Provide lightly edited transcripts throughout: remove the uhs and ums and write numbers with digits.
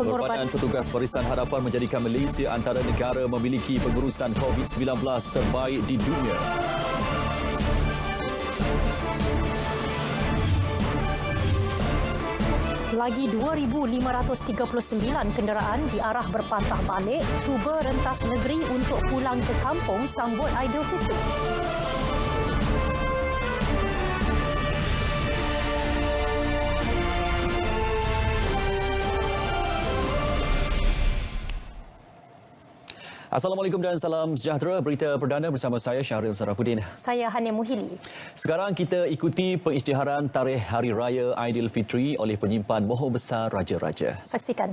Pengorbanan petugas Barisan Hadapan menjadikan Malaysia antara negara memiliki pengurusan COVID-19 terbaik di dunia. Lagi 2,539 kenderaan diarah berpatah balik cuba rentas negeri untuk pulang ke kampung sambut Aidilfitri. Assalamualaikum dan salam sejahtera. Berita perdana bersama saya Syahril Sarafuddin. Saya Hania Muhili. Sekarang kita ikuti pengisytiharan tarikh Hari Raya Aidilfitri oleh penyimpan Moho Besar Raja-Raja. Saksikan.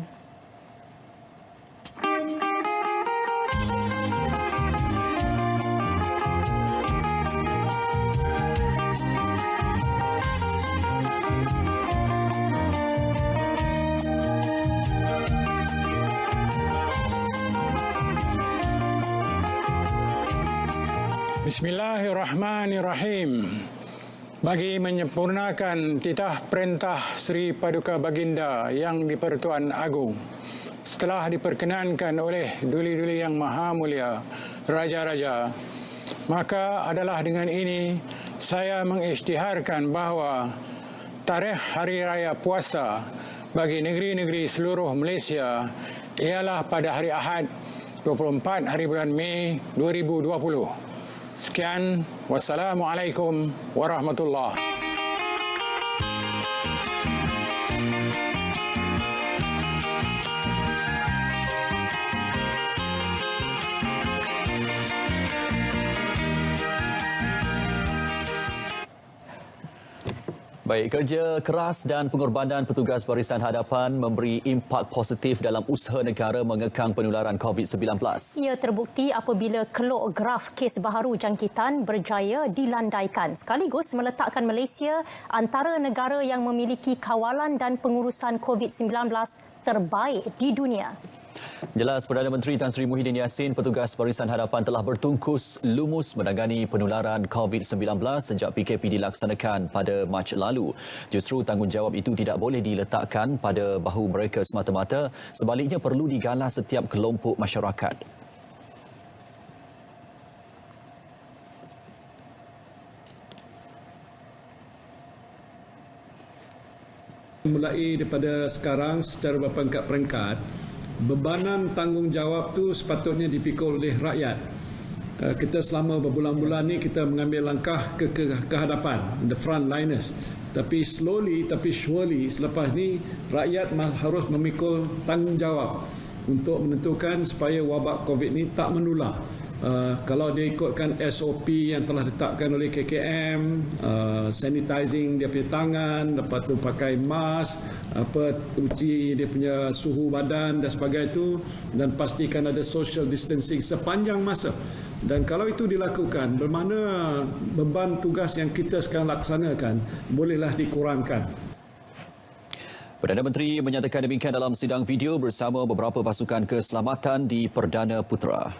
Bismillahirrahmanirrahim. Bagi menyempurnakan titah perintah Seri Paduka Baginda Yang di-Pertuan Agong, setelah diperkenankan oleh Duli-Duli Yang Maha Mulia, Raja-Raja, maka adalah dengan ini saya mengisytiharkan bahawa tarikh Hari Raya Puasa bagi negeri-negeri seluruh Malaysia ialah pada hari Ahad 24 hari bulan Mei 2020. Sekian, wassalamualaikum warahmatullahi. Baik, kerja keras dan pengorbanan petugas Barisan Hadapan memberi impak positif dalam usaha negara mengekang penularan COVID-19. Ia terbukti apabila keluk graf kes baharu jangkitan berjaya dilandaikan, sekaligus meletakkan Malaysia antara negara yang memiliki kawalan dan pengurusan COVID-19 terbaik di dunia. Jelas Perdana Menteri Tan Sri Muhyiddin Yassin, petugas Barisan Hadapan telah bertungkus lumus menangani penularan COVID-19 sejak PKP dilaksanakan pada Mac lalu. Justru tanggungjawab itu tidak boleh diletakkan pada bahu mereka semata-mata, sebaliknya perlu digalas setiap kelompok masyarakat. Mulai daripada sekarang secara berpangkat-peringkat, bebanan tanggungjawab tu sepatutnya dipikul oleh rakyat. Kita selama berbulan-bulan ni kita mengambil langkah ke hadapan, the frontliners. Tapi slowly tapi surely selepas ni rakyat harus memikul tanggungjawab untuk menentukan supaya wabak COVID ni tak menular. Kalau dia ikutkan SOP yang telah ditetapkan oleh KKM, sanitizing dia punya tangan, lepas tu pakai mask, uji dia punya suhu badan dan sebagainya itu, dan pastikan ada social distancing sepanjang masa. Dan kalau itu dilakukan, bermakna beban tugas yang kita sekarang laksanakan bolehlah dikurangkan. Perdana Menteri menyatakan demikian dalam sidang video bersama beberapa pasukan keselamatan di Perdana Putra.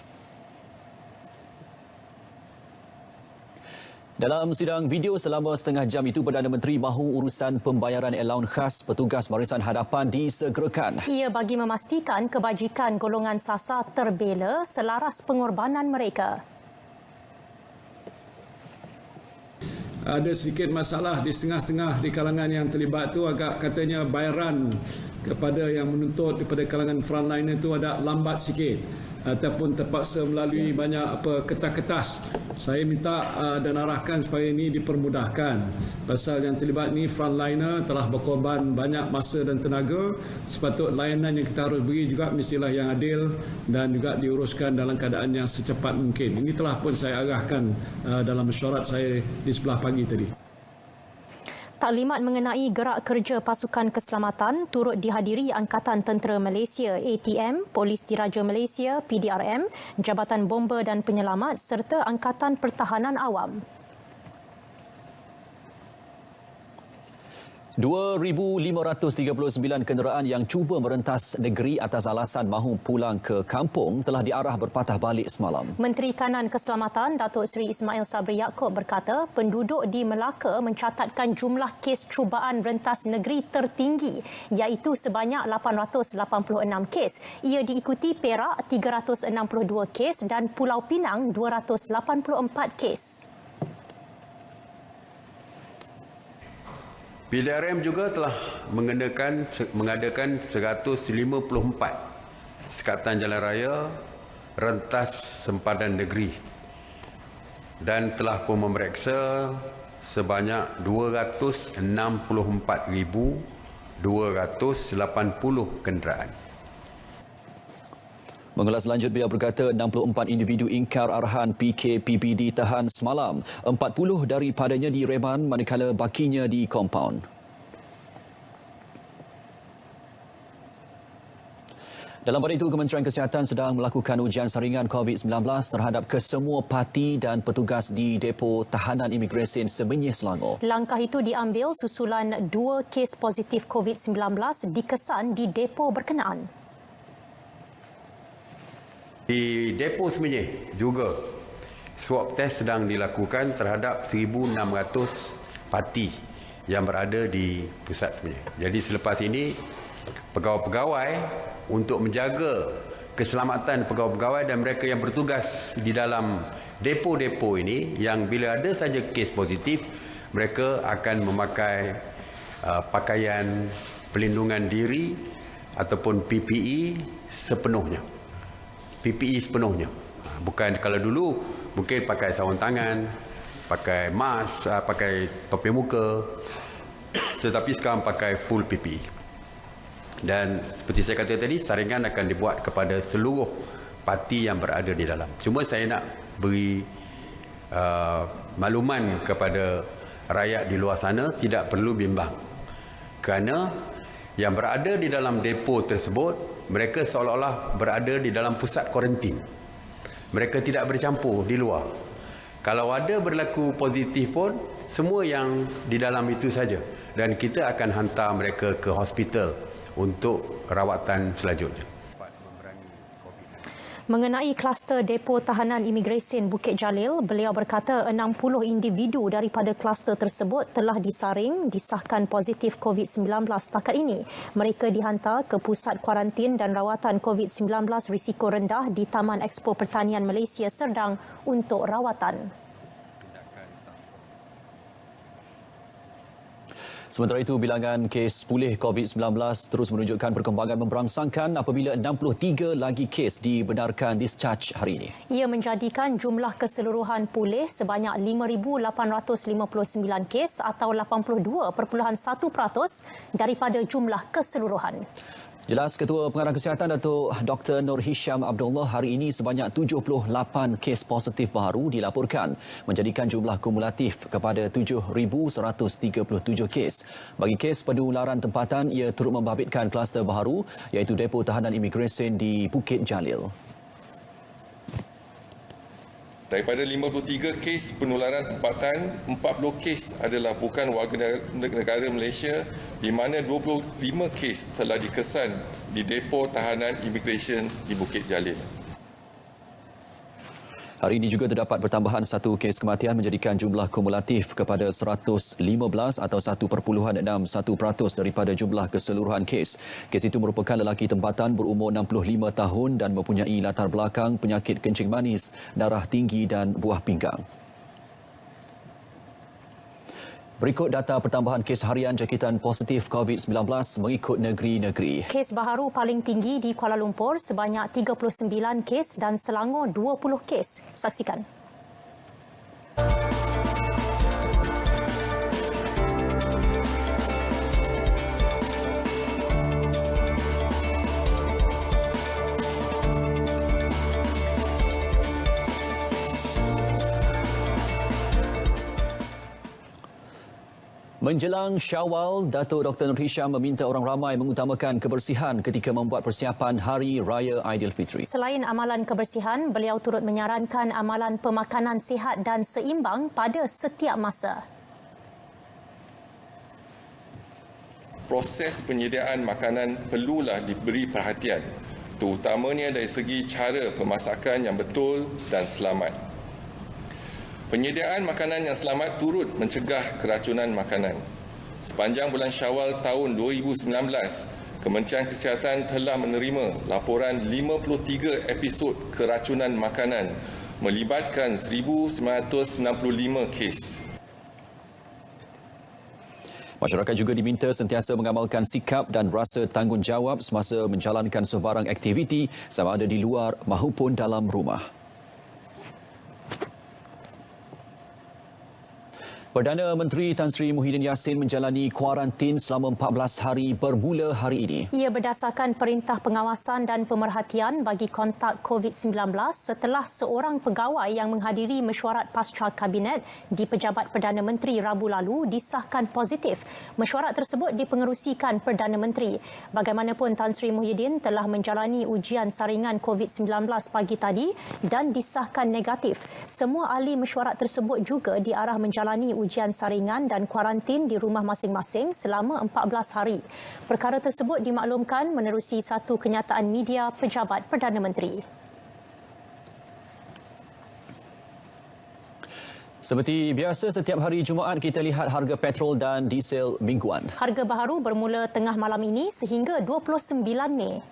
Dalam sidang video selama setengah jam itu, Perdana Menteri mahu urusan pembayaran allowance khas petugas Barisan Hadapan disegerakan. Ia bagi memastikan kebajikan golongan sasar terbela selaras pengorbanan mereka. Ada sedikit masalah di setengah-setengah di kalangan yang terlibat tu, agak katanya bayaran kepada yang menuntut daripada kalangan frontliner itu ada lambat sikit ataupun terpaksa melalui banyak ketas-ketas. Saya minta dan arahkan supaya ini dipermudahkan. Pasal yang terlibat ni frontliner telah berkorban banyak masa dan tenaga. Sepatut layanan yang kita harus beri juga mestilah yang adil dan juga diuruskan dalam keadaan yang secepat mungkin. Ini telah pun saya arahkan dalam mesyuarat saya di sebelah pagi tadi. Taklimat mengenai gerak kerja pasukan keselamatan turut dihadiri Angkatan Tentera Malaysia ATM, Polis Diraja Malaysia PDRM, Jabatan Bomba dan Penyelamat serta Angkatan Pertahanan Awam. 2,539 kenderaan yang cuba merentas negeri atas alasan mahu pulang ke kampung telah diarah berpatah balik semalam. Menteri Kanan Keselamatan Datuk Seri Ismail Sabri Yaakob berkata penduduk di Melaka mencatatkan jumlah kes cubaan rentas negeri tertinggi iaitu sebanyak 886 kes. Ia diikuti Perak 362 kes dan Pulau Pinang 284 kes. PDRM juga telah mengadakan 154 sekatan jalan raya rentas sempadan negeri dan telah pun memeriksa sebanyak 264,280 kenderaan. Mengulas lanjut, beliau berkata 64 individu ingkar arahan PKPB ditahan semalam. 40 daripadanya direman manakala bakinya di kompaun. Dalam pada itu, Kementerian Kesihatan sedang melakukan ujian saringan COVID-19 terhadap kesemua parti dan petugas di depo tahanan imigresen Semenyih, Selangor. Langkah itu diambil susulan 2 kes positif COVID-19 dikesan di depo berkenaan. Di depo Semenyih juga swab test sedang dilakukan terhadap 1,600 parti yang berada di pusat Semenyih. Jadi selepas ini pegawai-pegawai untuk menjaga keselamatan pegawai-pegawai dan mereka yang bertugas di dalam depo-depo ini, yang bila ada saja kes positif mereka akan memakai pakaian pelindungan diri ataupun PPE sepenuhnya. Bukan kalau dulu mungkin pakai sarung tangan, pakai mask, pakai topi muka, tetapi sekarang pakai full PPE. Dan seperti saya kata tadi, saringan akan dibuat kepada seluruh parti yang berada di dalam. Cuma saya nak beri makluman kepada rakyat di luar sana, tidak perlu bimbang. Kerana yang berada di dalam depo tersebut, mereka seolah-olah berada di dalam pusat kuarantin. Mereka tidak bercampur di luar. Kalau ada berlaku positif pun, semua yang di dalam itu saja. Dan kita akan hantar mereka ke hospital untuk rawatan selanjutnya. Mengenai kluster depo tahanan imigresen Bukit Jalil, beliau berkata 60 individu daripada kluster tersebut telah disaring disahkan positif COVID-19 setakat ini. Mereka dihantar ke pusat kuarantin dan rawatan COVID-19 risiko rendah di Taman Expo Pertanian Malaysia Serdang untuk rawatan. Sementara itu, bilangan kes pulih COVID-19 terus menunjukkan perkembangan memberangsangkan apabila 63 lagi kes dibenarkan discharge hari ini. Ia menjadikan jumlah keseluruhan pulih sebanyak 5,859 kes atau 82.1% daripada jumlah keseluruhan. Jelas Ketua Pengarah Kesihatan Datuk Dr. Nur Hisham Abdullah, hari ini sebanyak 78 kes positif baru dilaporkan, menjadikan jumlah kumulatif kepada 7,137 kes. Bagi kes penularan tempatan, ia turut membabitkan kluster baru iaitu depo tahanan imigresen di Bukit Jalil. Daripada 53 kes penularan tempatan, 40 kes adalah bukan warga negara Malaysia, di mana 25 kes telah dikesan di depo tahanan imigresen di Bukit Jalil. Hari ini juga terdapat pertambahan satu kes kematian menjadikan jumlah kumulatif kepada 115 atau 1.61% daripada jumlah keseluruhan kes. Kes itu merupakan lelaki tempatan berumur 65 tahun dan mempunyai latar belakang penyakit kencing manis, darah tinggi dan buah pinggang. Berikut data pertambahan kes harian jangkitan positif COVID-19 mengikut negeri-negeri. Kes baharu paling tinggi di Kuala Lumpur sebanyak 39 kes dan Selangor 20 kes. Saksikan. Menjelang Syawal, Datuk Dr. Nur Hisham meminta orang ramai mengutamakan kebersihan ketika membuat persiapan Hari Raya Aidilfitri. Selain amalan kebersihan, beliau turut menyarankan amalan pemakanan sihat dan seimbang pada setiap masa. proses penyediaan makanan perlulah diberi perhatian, terutamanya dari segi cara pemasakan yang betul dan selamat. Penyediaan makanan yang selamat turut mencegah keracunan makanan. Sepanjang bulan Syawal tahun 2019, Kementerian Kesihatan telah menerima laporan 53 episod keracunan makanan melibatkan 1,995 kes. Masyarakat juga diminta sentiasa mengamalkan sikap dan rasa tanggungjawab semasa menjalankan sebarang aktiviti sama ada di luar mahupun dalam rumah. Perdana Menteri Tan Sri Muhyiddin Yassin menjalani kuarantin selama 14 hari bermula hari ini. Ia berdasarkan perintah pengawasan dan pemerhatian bagi kontak COVID-19 setelah seorang pegawai yang menghadiri mesyuarat pasca Kabinet di Pejabat Perdana Menteri Rabu lalu disahkan positif. Mesyuarat tersebut dipengerusikan Perdana Menteri. Bagaimanapun, Tan Sri Muhyiddin telah menjalani ujian saringan COVID-19 pagi tadi dan disahkan negatif. Semua ahli mesyuarat tersebut juga diarah menjalani ujian saringan dan kuarantin di rumah masing-masing selama 14 hari. Perkara tersebut dimaklumkan menerusi satu kenyataan media Pejabat Perdana Menteri. Seperti biasa, setiap hari Jumaat kita lihat harga petrol dan diesel mingguan. Harga baharu bermula tengah malam ini sehingga 29 Mei.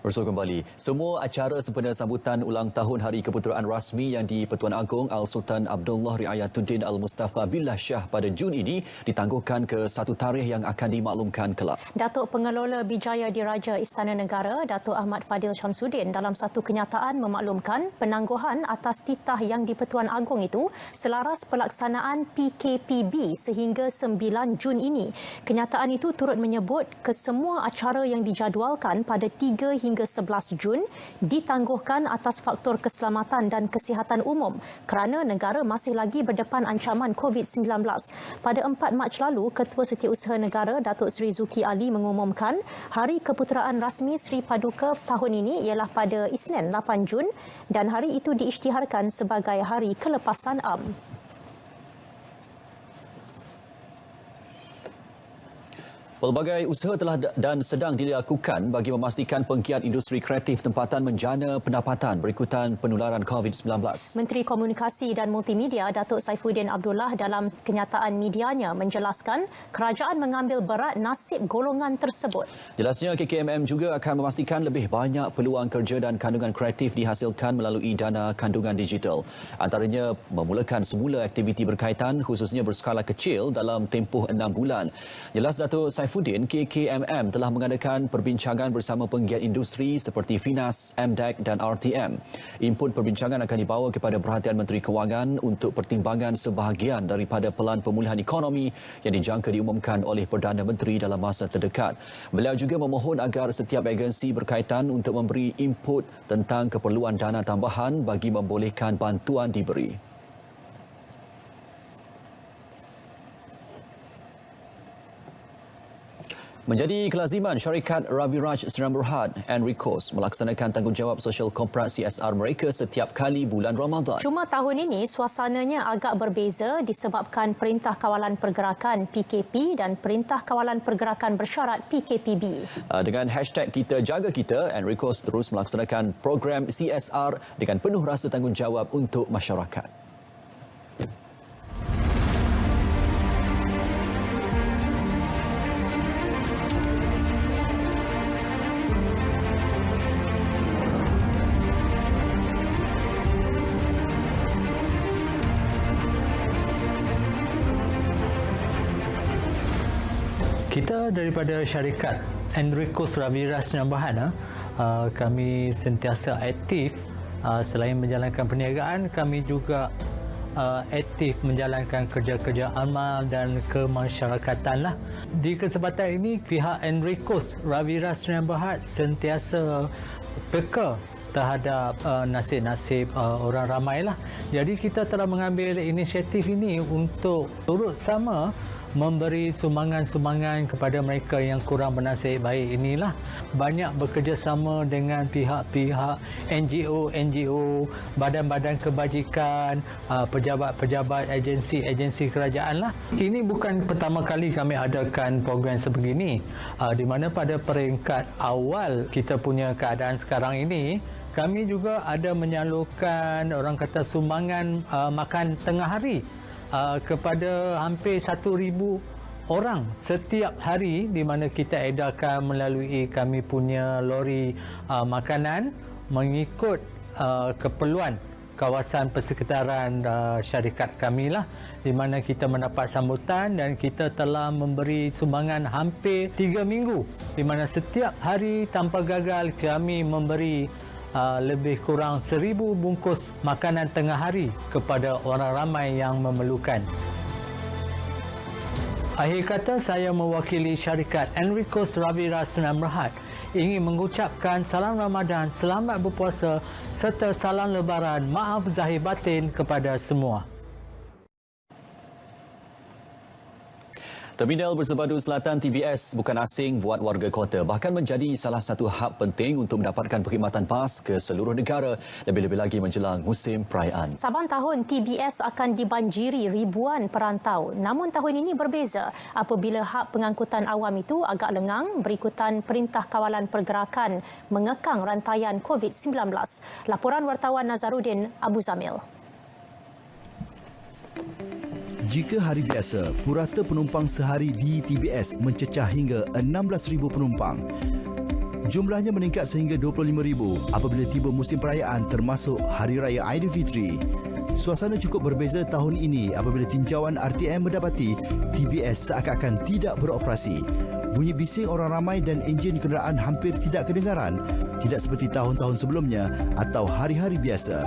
Bersua kembali. Semua acara sempena sambutan ulang tahun Hari Keputeraan Rasmi yang di-Pertuan Agong Al-Sultan Abdullah Riayatuddin Al-Mustafa Billah Shah pada Jun ini ditangguhkan ke satu tarikh yang akan dimaklumkan kelak. Datuk Pengelola Bijaya Diraja Istana Negara, Datuk Ahmad Fadil Syamsuddin dalam satu kenyataan memaklumkan penangguhan atas titah yang di-Pertuan Agong itu selaras pelaksanaan PKPB sehingga 9 Jun ini. Kenyataan itu turut menyebut kesemua acara yang dijadualkan pada 3 hingga 11 Jun ditangguhkan atas faktor keselamatan dan kesihatan umum kerana negara masih lagi berdepan ancaman COVID-19. Pada 4 Mac lalu, Ketua Setiausaha Negara Datuk Seri Zuki Ali mengumumkan Hari Keputeraan Rasmi Sri Paduka tahun ini ialah pada Isnin 8 Jun dan hari itu diisytiharkan sebagai Hari Kelepasan Am. Pelbagai usaha telah dan sedang dilakukan bagi memastikan penggiat industri kreatif tempatan menjana pendapatan berikutan penularan COVID-19. Menteri Komunikasi dan Multimedia Datuk Saifuddin Abdullah dalam kenyataan medianya menjelaskan kerajaan mengambil berat nasib golongan tersebut. Jelasnya KKMM juga akan memastikan lebih banyak peluang kerja dan kandungan kreatif dihasilkan melalui dana kandungan digital. Antaranya memulakan semula aktiviti berkaitan khususnya berskala kecil dalam tempoh 6 bulan. Jelas Datuk Saifuddin, KKMM telah mengadakan perbincangan bersama penggiat industri seperti Finas, MDEC dan RTM. Input perbincangan akan dibawa kepada perhatian Menteri Kewangan untuk pertimbangan sebahagian daripada pelan pemulihan ekonomi yang dijangka diumumkan oleh Perdana Menteri dalam masa terdekat. Beliau juga memohon agar setiap agensi berkaitan untuk memberi input tentang keperluan dana tambahan bagi membolehkan bantuan diberi. Menjadi kelaziman, syarikat Ravi Raj Sdn Bhd Enricos melaksanakan tanggungjawab sosial korporat CSR mereka setiap kali bulan Ramadan. Cuma tahun ini suasananya agak berbeza disebabkan Perintah Kawalan Pergerakan PKP dan Perintah Kawalan Pergerakan Bersyarat PKPB. Dengan hashtag Kita Jaga Kita, Enricos terus melaksanakan program CSR dengan penuh rasa tanggungjawab untuk masyarakat. Kita daripada syarikat Enricos Ravi Raj Sdn Bhd, kami sentiasa aktif. Selain menjalankan perniagaan, kami juga aktif menjalankan kerja-kerja amal dan kemasyarakatan. Di kesempatan ini, pihak Enricos Ravi Raj Sdn Bhd sentiasa peka terhadap nasib-nasib orang ramai. Jadi kita telah mengambil inisiatif ini untuk turut sama memberi sumbangan-sumbangan kepada mereka yang kurang bernasib baik inilah. Banyak bekerjasama dengan pihak-pihak NGO, badan-badan kebajikan, pejabat-pejabat agensi-agensi kerajaan. Ini bukan pertama kali kami adakan program sebegini. Di mana pada peringkat awal kita punya keadaan sekarang ini, kami juga ada menyalurkan orang kata sumbangan makan tengah hari kepada hampir 1,000 orang setiap hari, di mana kita edarkan melalui kami punya lori makanan mengikut keperluan kawasan persekitaran syarikat kami di mana kita mendapat sambutan dan kita telah memberi sumbangan hampir 3 minggu, di mana setiap hari tanpa gagal kami memberi lebih kurang 1,000 bungkus makanan tengah hari kepada orang ramai yang memerlukan. Akhir kata, saya mewakili syarikat Enricos Ravi Raj Sdn Bhd ingin mengucapkan salam Ramadan, selamat berpuasa serta salam lebaran, maaf zahir batin kepada semua. Terminal Bersepadu Selatan TBS bukan asing buat warga kota, bahkan menjadi salah satu hub penting untuk mendapatkan perkhidmatan bas ke seluruh negara, lebih-lebih lagi menjelang musim perayaan. Saban tahun TBS akan dibanjiri ribuan perantau. Namun tahun ini berbeza apabila hub pengangkutan awam itu agak lengang berikutan Perintah Kawalan Pergerakan mengekang rantaian COVID-19. Laporan wartawan Nazaruddin Abu Zamil. Jika hari biasa, purata penumpang sehari di TBS mencecah hingga 16,000 penumpang. Jumlahnya meningkat sehingga 25,000 apabila tiba musim perayaan termasuk Hari Raya Aidilfitri. Suasana cukup berbeza tahun ini apabila tinjauan RTM mendapati TBS seakan-akan tidak beroperasi. Bunyi bising orang ramai dan enjin kenderaan hampir tidak kedengaran, tidak seperti tahun-tahun sebelumnya atau hari-hari biasa.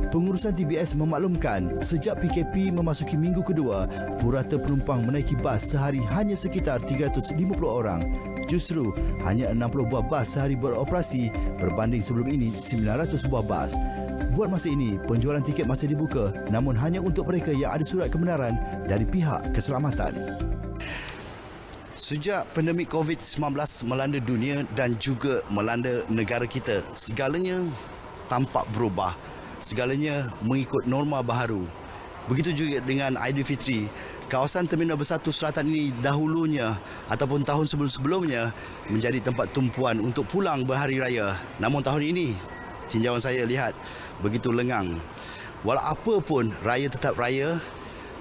Pengurusan TBS memaklumkan sejak PKP memasuki minggu kedua, purata penumpang menaiki bas sehari hanya sekitar 350 orang. Justru hanya 60 buah bas sehari beroperasi berbanding sebelum ini 900 buah bas. Buat masa ini, penjualan tiket masih dibuka namun hanya untuk mereka yang ada surat kebenaran dari pihak keselamatan. Sejak pandemik COVID-19 melanda dunia dan juga melanda negara kita, segalanya tampak berubah. Segalanya mengikut norma baharu. Begitu juga dengan Aidilfitri. Kawasan Terminal Bersatu Selatan ini dahulunya ataupun tahun sebelum-sebelumnya menjadi tempat tumpuan untuk pulang berhari raya. Namun tahun ini, tinjauan saya lihat begitu lengang. Walau apa pun, raya tetap raya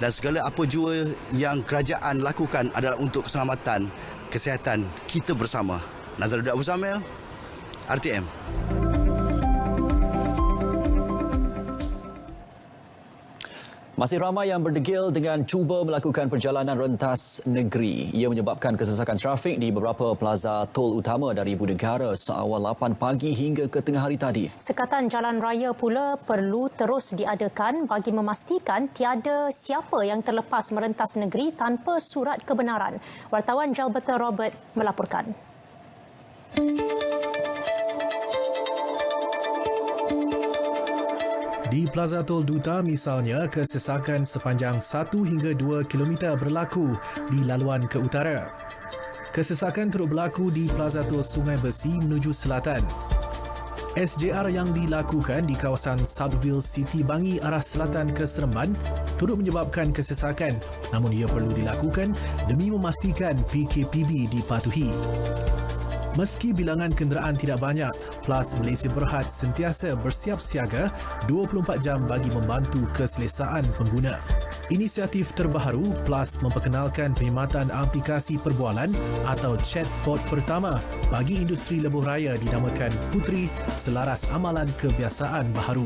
dan segala apa jua yang kerajaan lakukan adalah untuk keselamatan, kesihatan kita bersama. Nazaruddin Abu Zamil, RTM. Masih ramai yang berdegil dengan cuba melakukan perjalanan rentas negeri. Ia menyebabkan kesesakan trafik di beberapa plaza tol utama dari ibu negara seawal 8 pagi hingga ke tengah hari tadi. Sekatan jalan raya pula perlu terus diadakan bagi memastikan tiada siapa yang terlepas merentas negeri tanpa surat kebenaran. Wartawan Jalberta Robert melaporkan. Di Plaza Tol Duta misalnya, kesesakan sepanjang 1 hingga 2 km berlaku di laluan ke utara. Kesesakan turut berlaku di Plaza Tol Sungai Besi menuju selatan. SJR yang dilakukan di kawasan Southville City Bangi arah selatan ke Seremban turut menyebabkan kesesakan, namun ia perlu dilakukan demi memastikan PKPB dipatuhi. Meski bilangan kenderaan tidak banyak, PLAS Malaysia Berhad sentiasa bersiap siaga 24 jam bagi membantu keselesaan pengguna. Inisiatif terbaru, PLAS memperkenalkan perkhidmatan aplikasi perbualan atau chatbot pertama bagi industri lebuh raya dinamakan Puteri selaras amalan kebiasaan baharu.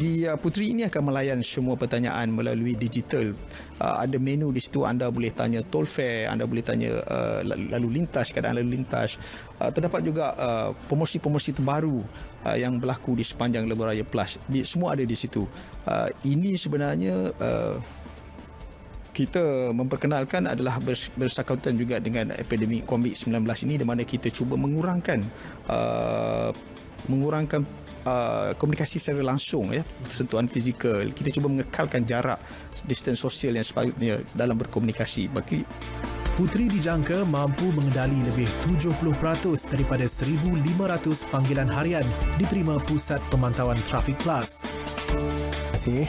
Di Puteri ini akan melayan semua pertanyaan melalui digital. Ada menu di situ, anda boleh tanya toll fare, anda boleh tanya lalu lintas, keadaan lalu lintas. Terdapat juga promosi-promosi terbaru yang berlaku di sepanjang Lebuh Raya Plus. Semua ada di situ. Ini sebenarnya kita memperkenalkan adalah bersangkutan juga dengan epidemik COVID-19 ini, di mana kita cuba mengurangkan komunikasi secara langsung, ya, sentuhan fizikal. Kita cuba mengekalkan jarak, distance sosial yang sepatutnya dalam berkomunikasi. Puteri dijangka mampu mengendali lebih 70% daripada 1,500 panggilan harian diterima Pusat Pemantauan Trafik PLAS. Terima kasih.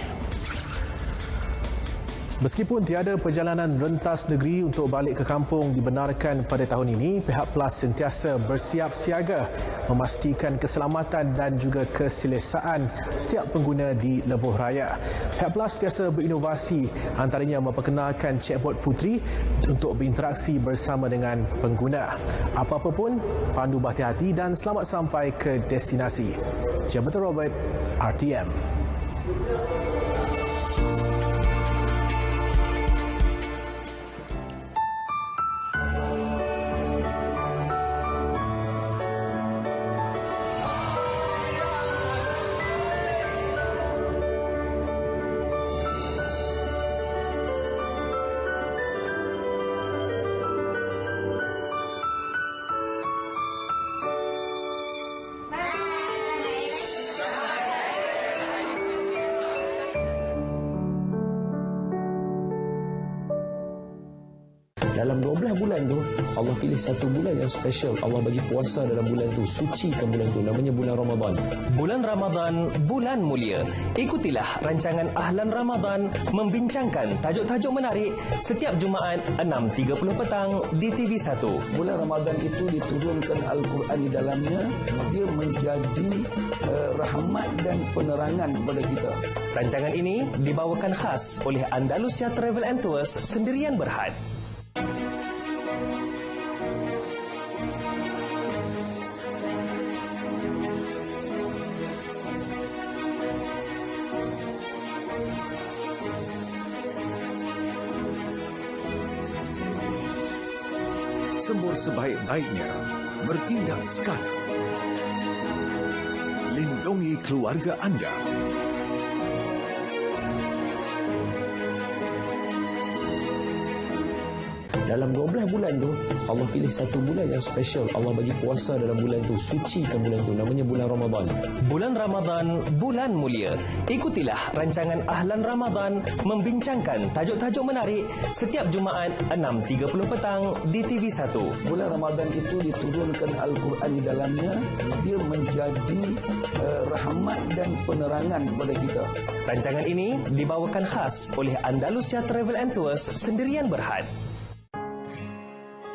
Meskipun tiada perjalanan rentas negeri untuk balik ke kampung dibenarkan pada tahun ini, pihak PLAS sentiasa bersiap siaga memastikan keselamatan dan juga keselesaan setiap pengguna di lebuh raya. Pihak PLAS sentiasa berinovasi, antaranya memperkenalkan chatbot Puteri untuk berinteraksi bersama dengan pengguna. Apa-apa pun, pandu berhati-hati dan selamat sampai ke destinasi. Jabatan Robert, RTM. Dalam 12 bulan tu, Allah pilih satu bulan yang special. Allah bagi puasa dalam bulan tu, sucikan bulan tu, namanya bulan Ramadan. Bulan Ramadan, bulan mulia. Ikutilah rancangan Ahlan Ramadan membincangkan tajuk-tajuk menarik setiap Jumaat 6.30 petang di TV1. Bulan Ramadan itu diturunkan Al-Quran di dalamnya. Dia menjadi rahmat dan penerangan kepada kita. Rancangan ini dibawakan khas oleh Andalusia Travel and Tours Sendirian Berhad. Sembur sebaik-baiknya, bertindak sekarang. Lindungi keluarga anda. Dalam 12 bulan tu, Allah pilih satu bulan yang special. Allah bagi puasa dalam bulan tu, sucikan bulan tu, namanya bulan Ramadan. Bulan Ramadan, bulan mulia. Ikutilah rancangan Ahlan Ramadan membincangkan tajuk-tajuk menarik setiap Jumaat 6.30 petang di TV1. Bulan Ramadan itu diturunkan Al-Quran di dalamnya. Dia menjadi rahmat dan penerangan kepada kita. Rancangan ini dibawakan khas oleh Andalusia Travel and Tours Sendirian Berhad.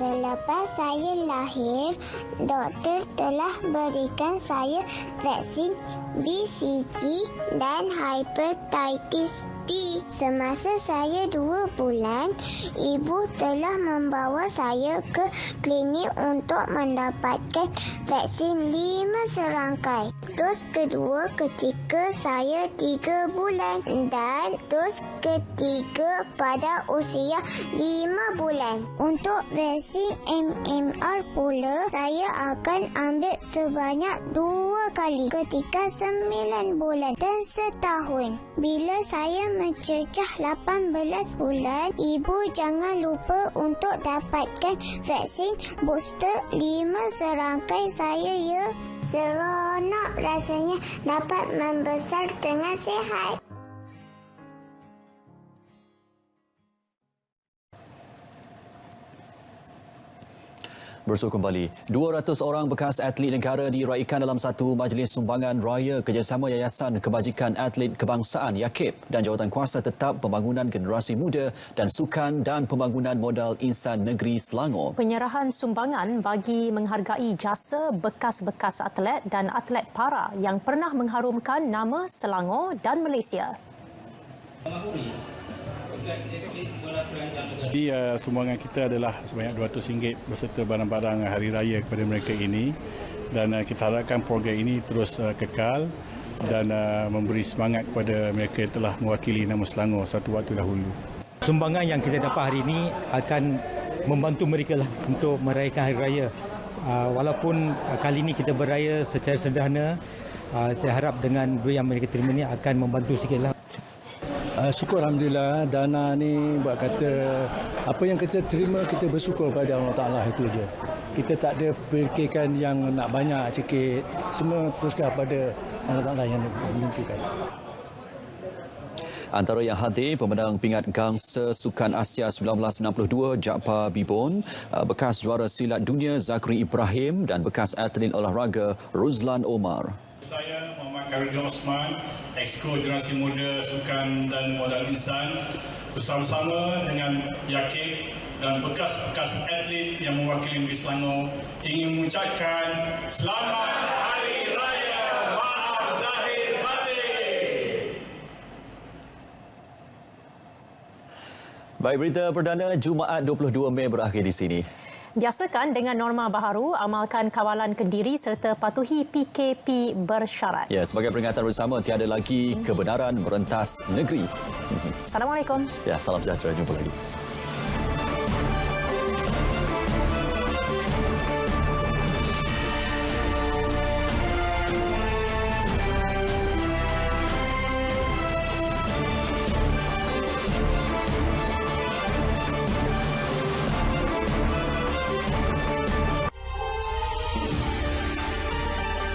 Selepas saya lahir, doktor telah berikan saya vaksin BCG dan hepatitis B. Semasa saya 2 bulan, ibu telah membawa saya ke klinik untuk mendapatkan vaksin 5 serangkai. Dos kedua ketika saya 3 bulan dan dos ketiga pada usia 5 bulan. Untuk vaksin MMR pula, saya akan ambil sebanyak 2 kali ketika 9 bulan dan setahun. Bila saya mencecah 18 bulan, ibu jangan lupa untuk dapatkan vaksin booster 5 serangkai saya, ya. Seronok rasanya dapat membesar dengan sihat. Bersua kembali, 200 orang bekas atlet negara diraikan dalam satu majlis sumbangan raya kerjasama Yayasan Kebajikan Atlet Kebangsaan YAKIB dan Jawatankuasa Tetap Pembangunan Generasi Muda dan Sukan dan Pembangunan Modal Insan Negeri Selangor. Penyerahan sumbangan bagi menghargai jasa bekas-bekas atlet dan atlet para yang pernah mengharumkan nama Selangor dan Malaysia. Jadi sumbangan kita adalah sebanyak RM200 beserta barang-barang hari raya kepada mereka ini, dan kita harapkan program ini terus kekal dan memberi semangat kepada mereka yang telah mewakili nama Selangor satu waktu dahulu. Sumbangan yang kita dapat hari ini akan membantu mereka lah untuk merayakan hari raya. Walaupun kali ini kita beraya secara sederhana, saya harap dengan duit yang mereka terima ini akan membantu sikitlah. Syukur Alhamdulillah, dana ni buat kata apa yang kita terima kita bersyukur pada Allah Ta'ala, itu je. Kita tak ada fikirkan yang nak banyak sikit, semua teruskan pada Allah Ta'ala yang menentukan. Antara yang hadir, pemenang pingat Gangsa Sukan Asia 1962 Jaafar Bibon, bekas juara silat dunia Zakri Ibrahim dan bekas atlet olahraga Ruzlan Omar. Saya Muhammad Karuddin Osman, Exco Generasi Muda Sukan dan Modal Insan, bersama-sama dengan YAKIB dan bekas-bekas atlet yang mewakili negeri Selangor ingin mengucapkan Selamat Hari Raya Maaf Zahir Batin. Baik, berita perdana Jumaat 22 Mei berakhir di sini. Biasakan dengan norma baharu, amalkan kawalan kendiri serta patuhi PKP bersyarat. Ya, sebagai peringatan bersama, tiada lagi kebenaran merentas negeri. Assalamualaikum. Ya, salam sejahtera. Jumpa lagi.